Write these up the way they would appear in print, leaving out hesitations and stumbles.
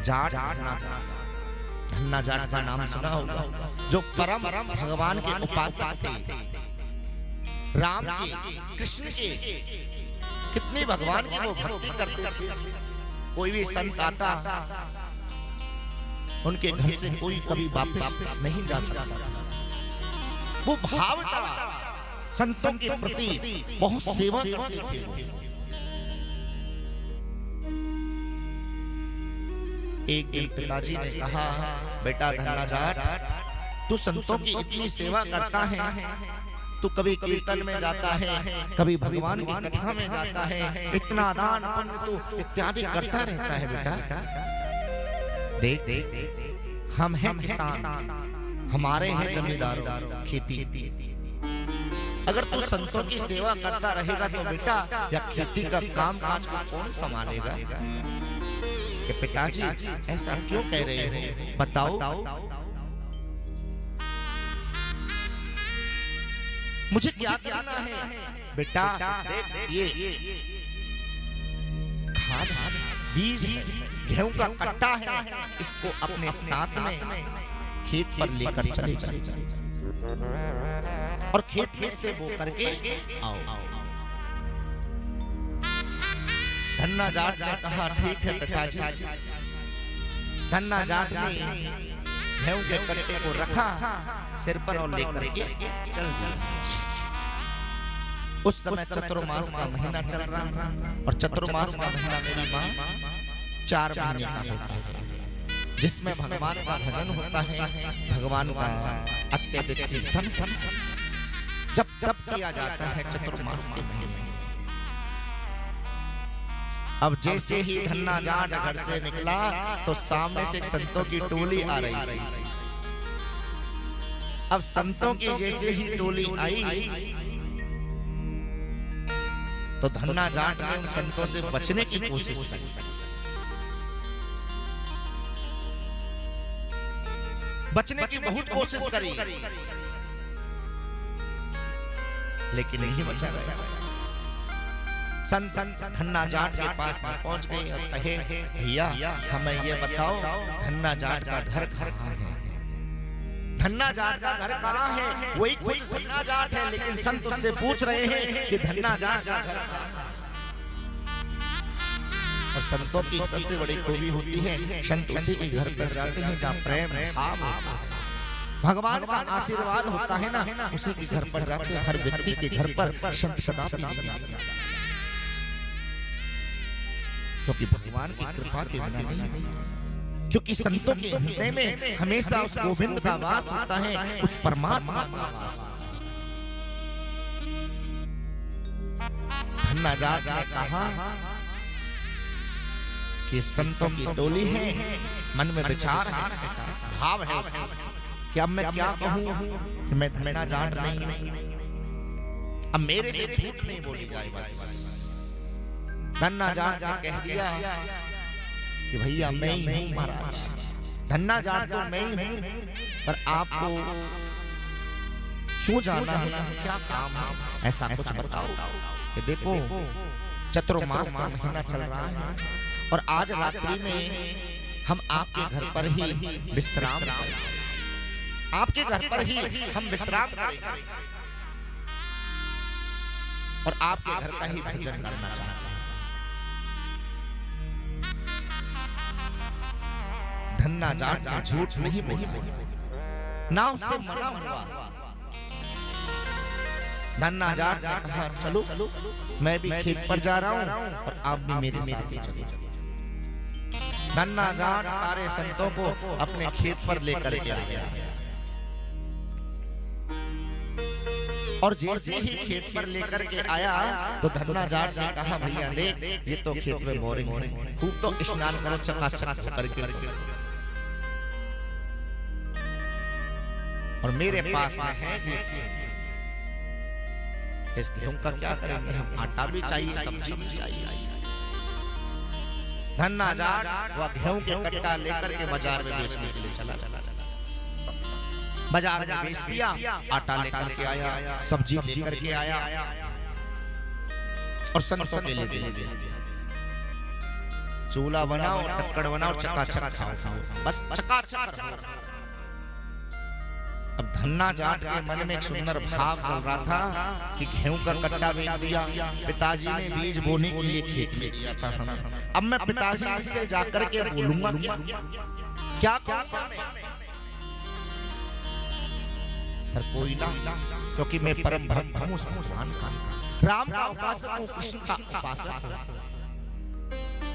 जाट धन्ना जाट का नाम सुना होगा, जो परम भगवान के उपासक थे, राम के, कृष्ण के, कितनी भगवान की वो भक्ति करते थे। कोई भी संत आता, उनके घर से कोई कभी वापस नहीं जा सकता। वो भाव था, संतों के प्रति बहुत सेवा करते थे वो। एक दिन पिताजी ने कहा, बेटा धन्ना जाट, तू संतों की इतनी सेवा करता है, तू कभी कीर्तन में जाता है, कभी भगवान की कथा में जाता है, इतना दान पुण्य तू इत्यादि करता रहता है। बेटा देख, हम हैं किसान, हमारे हैं जमींदारों, खेती। अगर तू संतों की सेवा करता रहेगा तो बेटा या खेती का काम काज को कौन संभालेगा? कि पिताजी ऐसा क्यों कह रहे हो, बताओ। मुझे क्या करना है? बेटा देख, ये खाद बीज है, गेहूं का कट्टा है, इसको अपने साथ में खेत पर लेकर चले जाओ और खेत में से बो करके आओ। धन्ना जाट ने कहा, ठीक है पिताजी। धन्ना जाट ने गेहूं के कट्टे को रखा सिर पर और लेकर के चल दिया। उस समय चतुर्मास का महीना चल रहा था, और चतुर्मास का महीना मेरी माँ 4 महीने का होता है, जिसमें भगवान का भजन होता है, भगवान का अत्यधिक कीर्तन जब तब किया जाता है चतुर्मास के महीने। अब जैसे ही धन्ना जाट घर से निकला तो सामने से संतों की टोली आ रही थी। अब संतों की जैसे ही टोली आई तो धन्ना जाट ने उन संतों से बचने की कोशिश की। बचने की बहुत कोशिश करी, लेकिन नहीं बचा गया। संत धन्ना जाट के पास में पहुंच गए और कहे, भैया हमें ये बताओ, धन्ना जाट का घर कहाँ है? धन्ना जाट का घर कहाँ है? वही खुद धन्ना जाट है, लेकिन संत उससे पूछ रहे हैं कि धन्ना जाट का घर कहाँ है? और संतों की सबसे बड़ी खूबी होती है, संत उसी के घर पर जाते हैं जहाँ प्रेम भाव होता है, भगवान का आशीर्वाद होता है ना, उसी के घर पर जाते हैं। हर व्यक्ति के घर पर संत कदापि नहीं आ सकता, क्योंकि भगवान की कृपा के बिना नहीं होता। क्योंकि संतों के हृदय में हमेशा उस गोविंद का वास होता है, उस परमात्मा का वास होता है। धन्ना जाट ने कहा कि संतों की टोली है, मन में विचार है, ऐसा भाव है उसका कि अब मैं क्या कहूं कि मैं धन्ना जाट नहीं हूं, अब मेरे से झूठ नहीं बोली जाए। बस धन्ना जाट ने कह दिया कि भैया मैं ही हूं महाराज, धन्ना जाट तो मैं ही हूं, पर आपको क्यों जाना है, क्या काम है, ऐसा कुछ बताओ। कि देखो चतुर्मास का महीना चल रहा है और आज रात्रि में हम आपके घर पर ही विश्राम करेंगे, आपके घर पर ही हम विश्राम करेंगे और आपके घर का ही भोजन करना चाहते हैं। धन्ना जाट ने झूठ नहीं बोला, ना उससे मना हुआ। धन्ना जाट ने कहा, चलो मैं भी खेत पर जा रहा हूं और आप भी मेरे साथ चलो। धन्ना जाट सारे संतों को अपने खेत पर लेकर के आ गया और जैसे ही खेत पर लेकर के आया तो धन्ना जाट ने कहा, भैया देख, ये तो खेत में बोरिंग है, खूब तो स्नान करो चकाचक करके, और मेरे पास में है इस गेहूं का क्या करेंगे, हम आटा भी चाहिए, सब्जी भी चाहिए। धन्ना जाट वह गेहूं के कट्टा लेकर के बाजार में बेचने के लिए चला। बाजार में बेच दिया, आटा लेकर के आया, सब्जी लेकर के आया और संतों के लिए दे दिया। चूल्हा बनाओ, टक्कड़ बनाओ, चकाचक खाओ, बस चकाचक रहो। अब धन्ना जाट के मन में एक सुंदर भाव चल रहा था कि गेहूं का कट्टा बेच दिया, पिताजी ने बीज बोने के लिए खेत में दिया था हमें। अब मैं पिताजी से जाकर के बोलूंगा क्या कहूंगा पर कोई ना, क्योंकि मैं परम भक्त हूं उस भगवान का, राम का उपासक हूं, कृष्ण का उपासक हूं।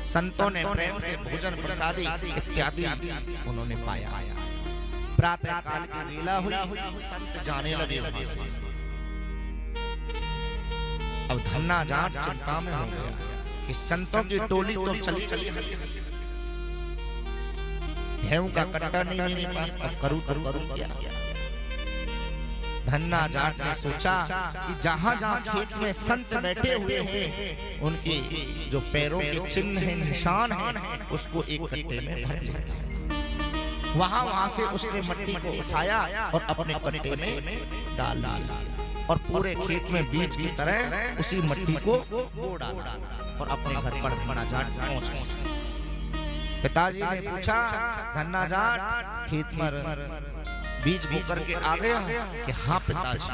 संतों ने प्रेम से भोजन प्रसादी इत्यादि उन्होंने पाया। प्रातः काल की लीला हुई, संत जाने लगे वहां से। अब धन्ना जाट चिंता में हो गया कि संतों की टोली तो चली चली, गेहूं का कट्टा नहीं मेरे पास, अब करूं तो करूं क्या। धन्ना जाट ने सोचा कि जहां जहां खेत में संत बैठे हुए हैं उनके जो पैरों के चिन्ह हैं, निशान हैं, उसको एक कट्टे में भर लेता है। वहां से उसने मट्टी को उठाया और अपने कट्टे में डाल दिया और पूरे खेत में बीज की तरह उसी मट्टी को बो डाला और अपने घर पर धन्ना जाट पहुंच गया। पिताजी ने पूछा, धन्ना जाट खेत में बीज बो करके आ गया कि हाँ पिताजी।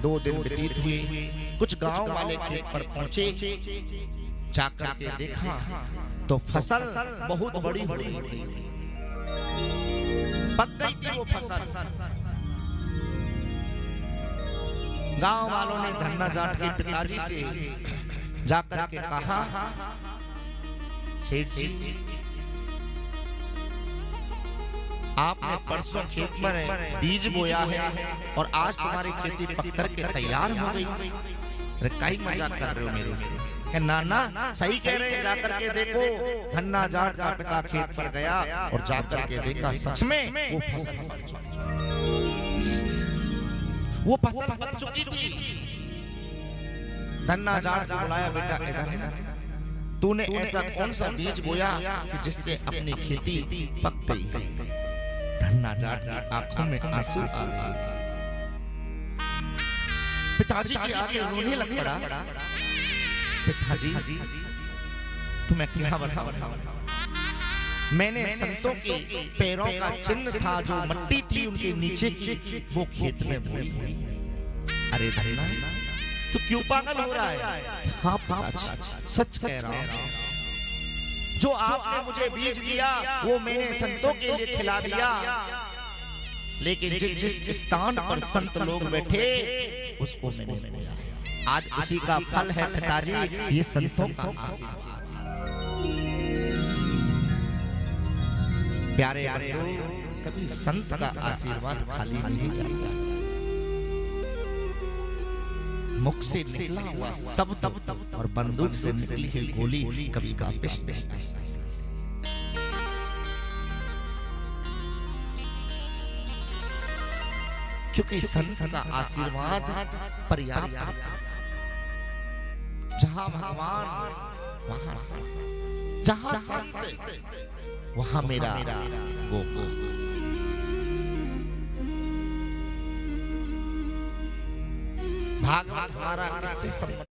2 दिन व्यतीत हुए, कुछ गांव वाले खेत पर पहुंचे, जाकर के देखा तो फसल बहुत बड़ी हो रही थी, पक गई थी वो फसल। गांव वालों ने धन्ना जाट के पिताजी से जाकर के कहा, सेठ जी आपने परसों खेत में बीज बोया है और आज तुम्हारी खेती पक करके तैयार हो गई। अरे काई मजाक कर रहे हो मेरे से? नाना सही कह रहे हैं, जाकर के देखो। धन्ना जाट का पिता खेत पर गया और जाकर के देखा सच में वो फसल पक चुकी, वो फसल पक चुकी थी। धन्ना जाट को बुलाया, बेटा इधर, तूने ऐसा कौन सा बीज बोया कि जिससे अपनी खेती पक गई है? धन्ना जाट की आंखों में आंसू आ गए, पिताजी के आगे रोने लग पड़ा। पिताजी तुम्हें क्या बताऊं, मैंने संतों के पैरों का चिन्ह था जो मट्टी थी उनके नीचे की, वो खेत में बोई हुई। अरे धन्ना तू क्यों पागल हो रहा है? हाँ पिताजी सच कह रहा हूं, जो आपने मुझे बीज दिया वो मैंने संतों के लिए खिला दिया, लेकिन जिस स्थान पर संत लोग बैठे उसको मैंने बोया। आज उसी का फल है पिताजी, ये संतों का आशीर्वाद। प्यारे कभी संत का आशीर्वाद खाली नहीं जाता। मुख से निकला हुआ शब्द और बंदूक से निकली हुई गोली कभी वापस नहीं आ सकती। क्योंकि संत का आशीर्वाद पर्याप्त है। जहां भगवान वहां संत, जहां संत वहां मेरा गोकुल। भागवत हमारा किससे संबंध